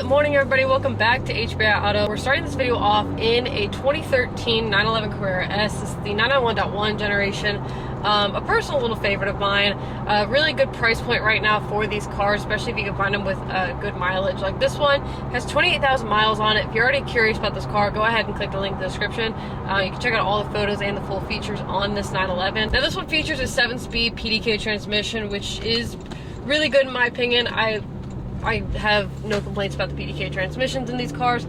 Good morning, everybody. Welcome back to HBI Auto. We're starting this video off in a 2013 911 Carrera S. This is the 991.1 generation. A personal little favorite of mine. A really good price point right now for these cars, especially if you can find them with good mileage. Like this one has 28,000 miles on it. If you're already curious about this car, go ahead and click the link in the description. You can check out all the photos and the full features on this 911. Now this one features a 7-speed PDK transmission, which is really good in my opinion. I have no complaints about the PDK transmissions in these cars.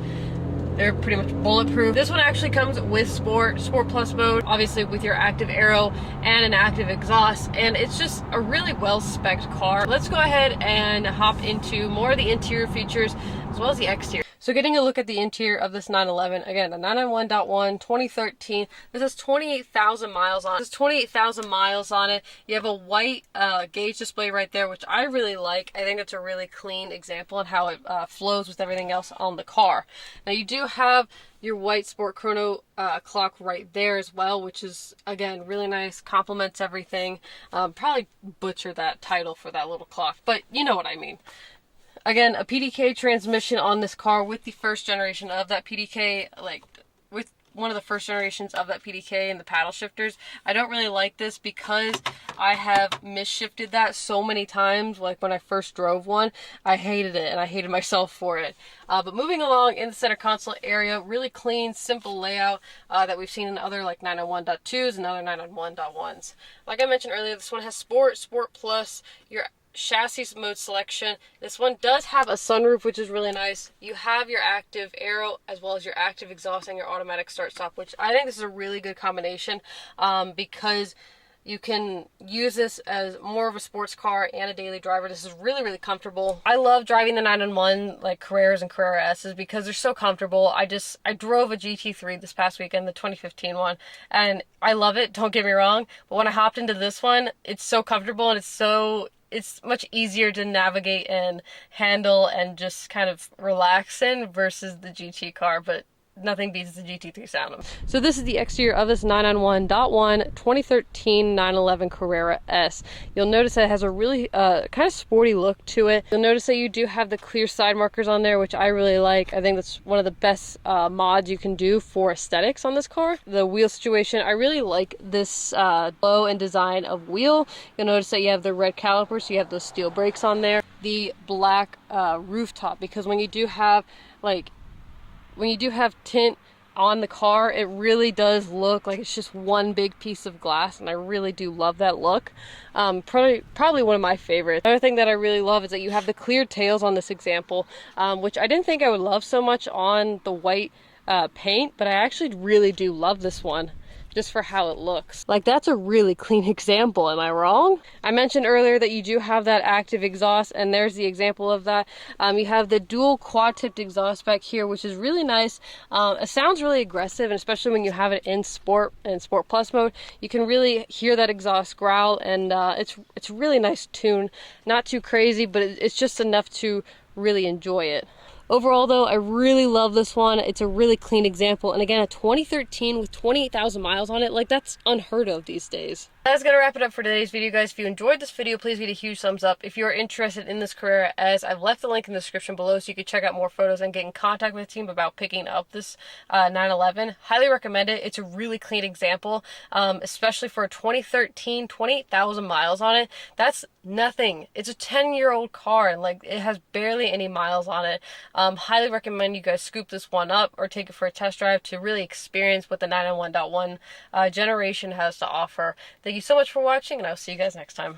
They're pretty much bulletproof. This one actually comes with Sport Plus mode, obviously with your active aero and an active exhaust, and it's just a really well-spec'd car. Let's go ahead and hop into more of the interior features as well as the exterior. So getting a look at the interior of this 911, again, a 991.1, 2013. This has 28,000 miles on it. This has 28,000 miles on it. You have a white gauge display right there, which I really like. I think it's a really clean example of how it flows with everything else on the car. Now you do have your white sport chrono clock right there as well, which is, again, really nice, complements everything. Probably butchered that title for that little clock, but you know what I mean. Again, a PDK transmission on this car with the first generation of that PDK, like with one of the first generations of that PDK and the paddle shifters. I don't really like this because I have misshifted that so many times. Like when I first drove one, I hated it and I hated myself for it. But moving along in the center console area, really clean, simple layout that we've seen in other like 991.2s and other 991.1s. Like I mentioned earlier, this one has Sport Plus, your chassis mode selection. This one does have a sunroof, which is really nice. You have your active aero as well as your active exhaust and your automatic start stop, which I think this is a really good combination because you can use this as more of a sports car and a daily driver. This is really, really comfortable. I love driving the 911 like Carreras and Carrera S's because they're so comfortable. I drove a GT3 this past weekend, the 2015 one, and I love it, don't get me wrong, but when I hopped into this one, it's so comfortable and it's much easier to navigate and handle and just kind of relax in versus the GT car, but nothing beats the GT3 sound. So this is the exterior of this 991.1 2013 911 Carrera S. You'll notice that it has a really kind of sporty look to it. You'll notice that you do have the clear side markers on there, which I really like. I think that's one of the best mods you can do for aesthetics on this car. The wheel situation, I really like this flow and design of wheel. You'll notice that you have the red calipers, so you have those steel brakes on there. The black rooftop, because when you do have tint on the car, it really does look like it's just one big piece of glass, and I really do love that look. Probably one of my favorites. Another thing that I really love is that you have the clear tails on this example, which I didn't think I would love so much on the white paint, but I actually really do love this one just for how it looks. Like, that's a really clean example, am I wrong? I mentioned earlier that you do have that active exhaust, and there's the example of that. You have the dual quad-tipped exhaust back here, which is really nice. It sounds really aggressive, and especially when you have it in Sport and Sport Plus mode, you can really hear that exhaust growl, and it's a really nice tune. Not too crazy, but it's just enough to really enjoy it. Overall though, I really love this one. It's a really clean example, and again, a 2013 with 28,000 miles on it, like that's unheard of these days. That's gonna wrap it up for today's video, guys. If you enjoyed this video, please give it a huge thumbs up. If you're interested in this Carrera S, I've left the link in the description below so you can check out more photos and get in contact with the team about picking up this 911. Highly recommend it. It's a really clean example, especially for a 2013, 28,000 miles on it. That's nothing. It's a 10-year-old car, and like it has barely any miles on it. Highly recommend you guys scoop this one up or take it for a test drive to really experience what the 911.1 generation has to offer. Thank you so much for watching, and I'll see you guys next time.